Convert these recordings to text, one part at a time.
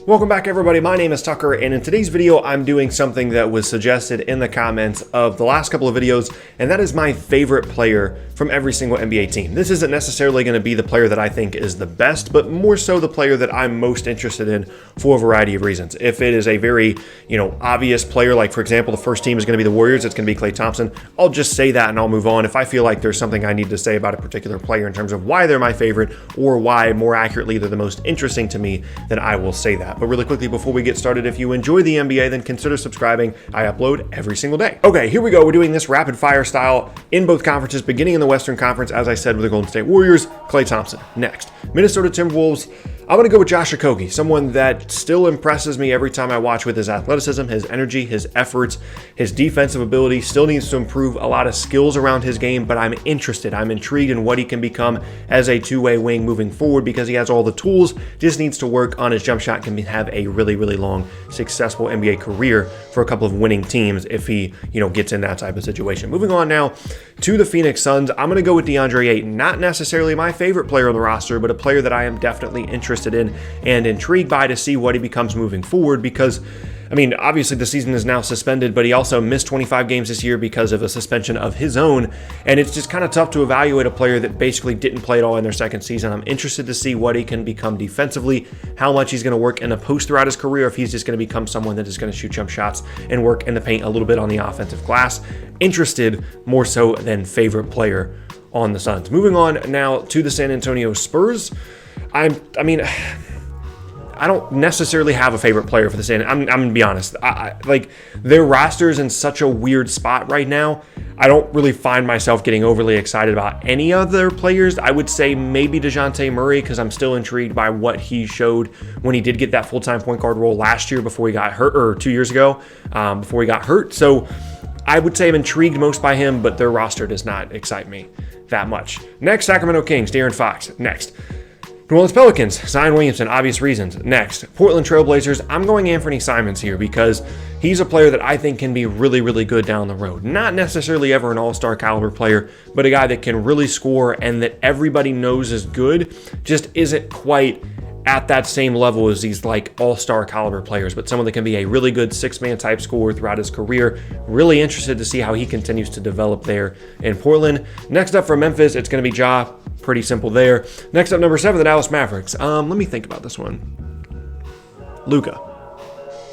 Welcome back, everybody. My name is Tucker, and in today's video, I'm doing something that was suggested in the comments of the last couple of videos, and that is my favorite player from every single NBA team. This isn't necessarily going to be the player that I think is the best, but more so the player that I'm most interested in for a variety of reasons. If it is a very, obvious player, like for example, the first team is going to be the Warriors, it's going to be Klay Thompson, I'll just say that and I'll move on. If I feel like there's something I need to say about a particular player in terms of why they're my favorite or why, more accurately, they're the most interesting to me, then I will say that. But really quickly, before we get started, if you enjoy the NBA, then consider subscribing. I upload every single day. Okay, here we go. We're doing this rapid fire style in both conferences, beginning in the Western Conference, as I said, with the Golden State Warriors. Klay Thompson. Next, Minnesota Timberwolves. I'm going to go with Josh Okogie, someone that still impresses me every time I watch with his athleticism, his energy, his efforts, his defensive ability. Still needs to improve a lot of skills around his game, but I'm interested. I'm intrigued in what he can become as a two-way wing moving forward because he has all the tools, just needs to work on his jump shot, can have a really, really long, successful NBA career for a couple of winning teams if he, gets in that type of situation. Moving on now to the Phoenix Suns, I'm going to go with DeAndre Ayton. Not necessarily my favorite player on the roster, but a player that I am definitely interested in and intrigued by to see what he becomes moving forward because, obviously the season is now suspended, but he also missed 25 games this year because of a suspension of his own, and it's just kind of tough to evaluate a player that basically didn't play at all in their second season. I'm interested to see what he can become defensively, how much he's going to work in the post throughout his career, if he's just going to become someone that is going to shoot jump shots and work in the paint a little bit on the offensive glass. Interested more so than favorite player on the Suns. Moving on now to the San Antonio Spurs. I don't necessarily have a favorite player for the San. I'm going to be honest. Like their roster's in such a weird spot right now. I don't really find myself getting overly excited about any other players. I would say maybe DeJounte Murray because I'm still intrigued by what he showed when he did get that full-time point guard role last year before he got hurt, or 2 years ago before he got hurt. So I would say I'm intrigued most by him, but their roster does not excite me that much. Next, Sacramento Kings, De'Aaron Fox. Next. New Orleans Pelicans, Zion Williamson, obvious reasons. Next, Portland Trailblazers, I'm going Anthony Simons here because he's a player that I think can be really, really good down the road. Not necessarily ever an all-star caliber player, but a guy that can really score and that everybody knows is good, just isn't quite at that same level as these like all-star caliber players, but someone that can be a really good six-man type scorer throughout his career. Really interested to see how he continues to develop there in Portland. Next up for Memphis, it's going to be Ja. Pretty simple there. Next up, number 7, the Dallas Mavericks. Let me think about this one. Luka.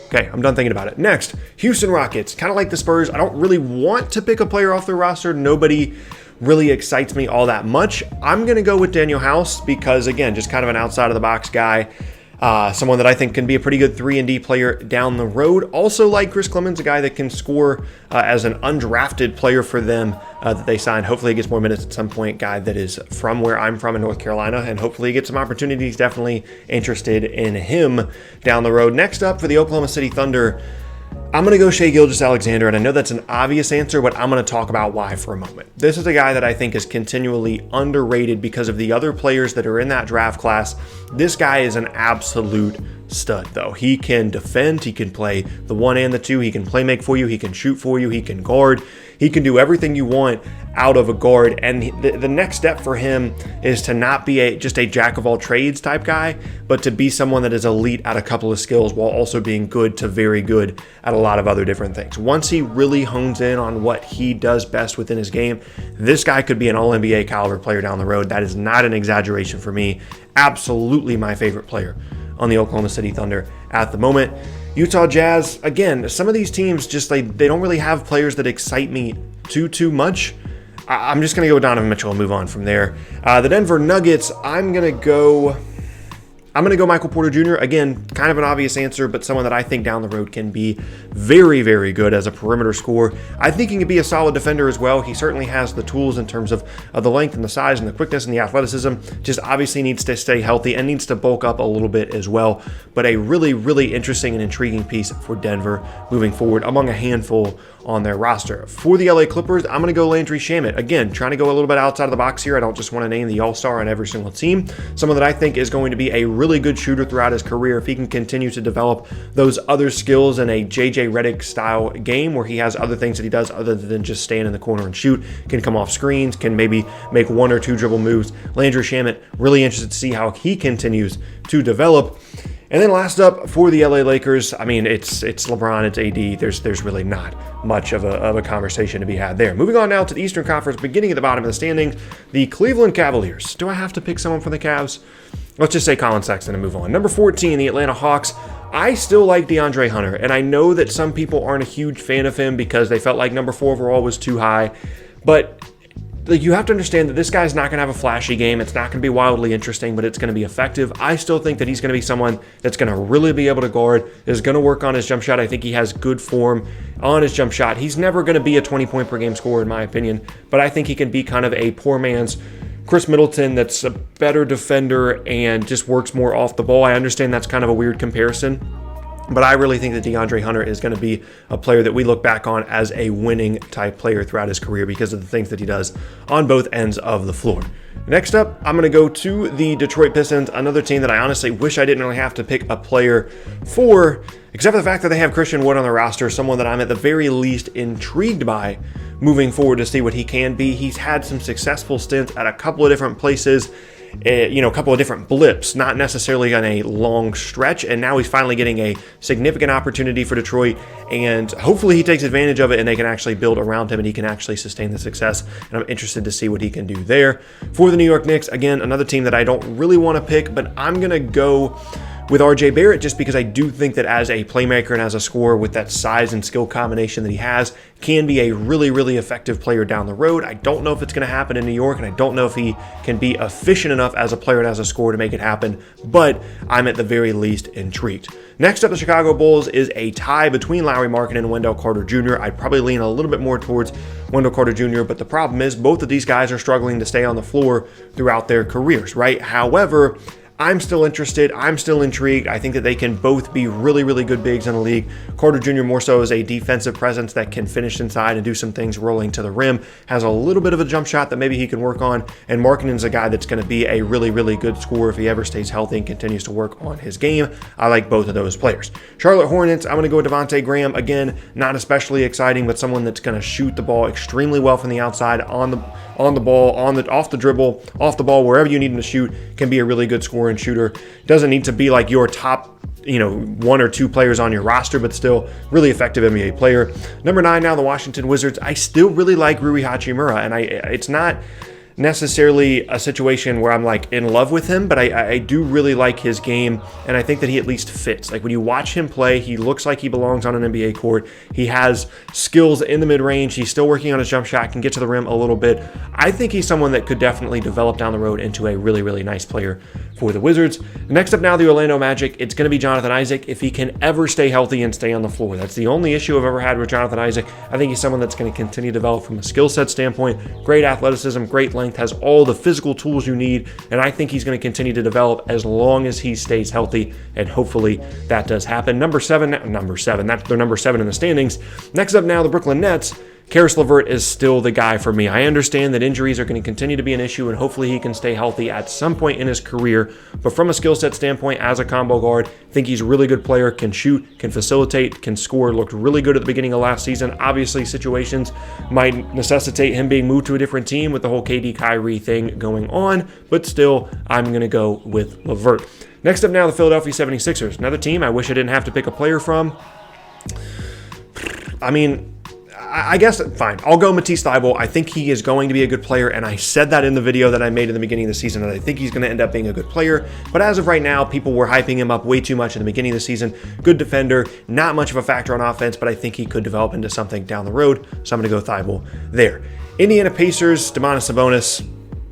Okay, I'm done thinking about it. Next, Houston Rockets. Kind of like the Spurs. I don't really want to pick a player off their roster. Nobody really excites me all that much. I'm going to go with Daniel House because, again, just kind of an outside-of-the-box guy. Someone that I think can be a pretty good 3-and-D player down the road. Also like Chris Clemens, a guy that can score as an undrafted player for them that they signed. Hopefully he gets more minutes at some point. Guy that is from where I'm from in North Carolina, and hopefully he gets some opportunities. Definitely interested in him down the road. Next up for the Oklahoma City Thunder, I'm going to go Shai Gilgeous-Alexander, and I know that's an obvious answer, but I'm going to talk about why for a moment. This is a guy that I think is continually underrated because of the other players that are in that draft class. This guy is an absolute stud, though. He can defend, he can play the 1 and the 2, he can play make for you, he can shoot for you, he can guard, he can do everything you want out of a guard. And the next step for him is to not be just a jack of all trades type guy, but to be someone that is elite at a couple of skills while also being good to very good at a lot of other different things. Once he really hones in on what he does best within his game, this guy could be an all-NBA caliber player down the road. That is not an exaggeration for me. Absolutely my favorite player on the Oklahoma City Thunder at the moment. Utah Jazz, again, some of these teams just they don't really have players that excite me too much. I'm just going to go with Donovan Mitchell and move on from there. The Denver Nuggets, I'm going to go Michael Porter Jr. Again, kind of an obvious answer, but someone that I think down the road can be very, very good as a perimeter scorer. I think he can be a solid defender as well. He certainly has the tools in terms of the length and the size and the quickness and the athleticism. Just obviously needs to stay healthy and needs to bulk up a little bit as well. But a really, really interesting and intriguing piece for Denver moving forward among a handful on their roster. For the LA Clippers, I'm going to go Landry Shamet. Again, trying to go a little bit outside of the box here. I don't just want to name the all-star on every single team. Someone that I think is going to be a really good shooter throughout his career if he can continue to develop those other skills in a JJ Redick style game where he has other things that he does other than just stand in the corner and shoot, can come off screens, can maybe make 1 or 2 dribble moves. Landry Shamet, really interested to see how he continues to develop. And then last up for the LA Lakers, I mean, it's LeBron, it's AD. There's really not much of a conversation to be had there. Moving on now to the Eastern Conference, beginning at the bottom of the standings, the Cleveland Cavaliers. Do I have to pick someone from the Cavs? Let's just say Colin Sexton and move on. Number 14, the Atlanta Hawks. I still like DeAndre Hunter, and I know that some people aren't a huge fan of him because they felt like number 4 overall was too high, but you have to understand that this guy's not going to have a flashy game. It's not going to be wildly interesting, but it's going to be effective. I still think that he's going to be someone that's going to really be able to guard, is going to work on his jump shot. I think he has good form on his jump shot. He's never going to be a 20-point per game scorer, in my opinion, but I think he can be kind of a poor man's Chris Middleton that's a better defender and just works more off the ball. I understand that's kind of a weird comparison, but I really think that DeAndre Hunter is going to be a player that we look back on as a winning type player throughout his career because of the things that he does on both ends of the floor. Next up, I'm going to go to the Detroit Pistons, another team that I honestly wish I didn't really have to pick a player for, except for the fact that they have Christian Wood on the roster, someone that I'm at the very least intrigued by moving forward to see what he can be. He's had some successful stints at a couple of different places, a couple of different blips, not necessarily on a long stretch, and now he's finally getting a significant opportunity for Detroit, and hopefully he takes advantage of it and they can actually build around him and he can actually sustain the success, and I'm interested to see what he can do there. For the New York Knicks, again, another team that I don't really want to pick, but I'm going to go with RJ Barrett just because I do think that as a playmaker and as a scorer with that size and skill combination that he has, can be a really, really effective player down the road. I don't know if it's going to happen in New York, and I don't know if he can be efficient enough as a player and as a scorer to make it happen, but I'm at the very least intrigued. Next up, the Chicago Bulls is a tie between Lauri Markkanen and Wendell Carter Jr. I'd probably lean a little bit more towards Wendell Carter Jr., but the problem is both of these guys are struggling to stay on the floor throughout their careers, right? However, I'm still interested. I'm still intrigued. I think that they can both be really, really good bigs in the league. Carter Jr. more so as a defensive presence that can finish inside and do some things rolling to the rim. Has a little bit of a jump shot that maybe he can work on. And Markkanen's a guy that's going to be a really, really good scorer if he ever stays healthy and continues to work on his game. I like both of those players. Charlotte Hornets, I'm going to go with Devontae Graham. Again, not especially exciting, but someone that's going to shoot the ball extremely well from the outside, on the ball, off the dribble, off the ball, wherever you need him to shoot, can be a really good scorer and shooter. Doesn't need to be like your top, 1 or 2 players on your roster, but still really effective NBA player. Number 9 now, the Washington Wizards. I still really like Rui Hachimura, and it's not necessarily a situation where I'm like in love with him, but I do really like his game, and I think that he at least fits. Like when you watch him play, he looks like he belongs on an NBA court. He has skills in the mid-range. He's still working on his jump shot, can get to the rim a little bit. I think he's someone that could definitely develop down the road into a really, really nice player for the Wizards. Next up now, the Orlando Magic. It's going to be Jonathan Isaac if he can ever stay healthy and stay on the floor. That's the only issue I've ever had with Jonathan Isaac. I think he's someone that's going to continue to develop from a skill set standpoint. Great athleticism, great length, has all the physical tools you need, and I think he's going to continue to develop as long as he stays healthy, and hopefully that does happen. Number seven, that's their number 7 in the standings. Next up now, the Brooklyn Nets. Karis LeVert is still the guy for me. I understand that injuries are going to continue to be an issue, and hopefully he can stay healthy at some point in his career. But from a skill set standpoint, as a combo guard, I think he's a really good player, can shoot, can facilitate, can score, looked really good at the beginning of last season. Obviously, situations might necessitate him being moved to a different team with the whole KD Kyrie thing going on, but still, I'm going to go with LeVert. Next up now, the Philadelphia 76ers. Another team I wish I didn't have to pick a player from. I guess, fine. I'll go Matisse Thybulle. I think he is going to be a good player, and I said that in the video that I made in the beginning of the season, that I think he's going to end up being a good player. But as of right now, people were hyping him up way too much in the beginning of the season. Good defender, not much of a factor on offense, but I think he could develop into something down the road, so I'm going to go Thybulle there. Indiana Pacers, Domantas Sabonis,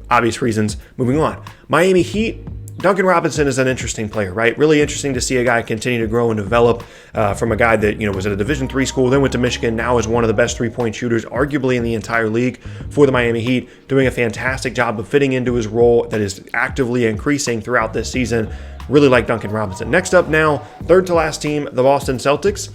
obvious reasons. Moving on. Miami Heat. Duncan Robinson is an interesting player, right? Really interesting to see a guy continue to grow and develop from a guy that, was at a Division III school, then went to Michigan, now is one of the best three-point shooters, arguably in the entire league for the Miami Heat, doing a fantastic job of fitting into his role that is actively increasing throughout this season. Really like Duncan Robinson. Next up now, third to last team, the Boston Celtics.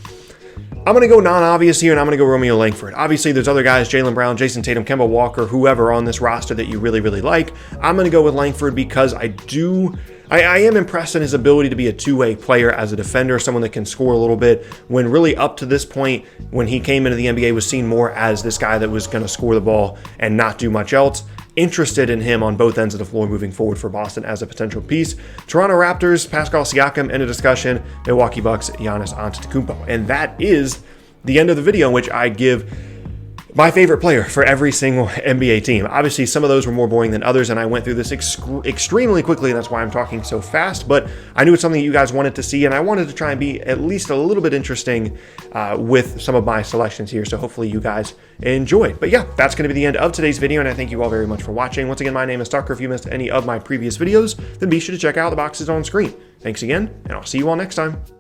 I'm going to go non-obvious here, and I'm going to go Romeo Langford. Obviously, there's other guys, Jaylen Brown, Jason Tatum, Kemba Walker, whoever on this roster that you really, really like. I'm going to go with Langford because I am impressed in his ability to be a two-way player as a defender, someone that can score a little bit, when really up to this point, when he came into the NBA, was seen more as this guy that was going to score the ball and not do much else. interested in him on both ends of the floor moving forward for Boston as a potential piece. Toronto Raptors, Pascal Siakam, end of discussion. Milwaukee Bucks, Giannis Antetokounmpo. And that is the end of the video in which I give my favorite player for every single NBA team. Obviously, some of those were more boring than others, and I went through this extremely quickly, and that's why I'm talking so fast, but I knew it's something you guys wanted to see, and I wanted to try and be at least a little bit interesting with some of my selections here, so hopefully you guys enjoy. But yeah, that's going to be the end of today's video, and I thank you all very much for watching. Once again, my name is Tucker. If you missed any of my previous videos, then be sure to check out the boxes on screen. Thanks again, and I'll see you all next time.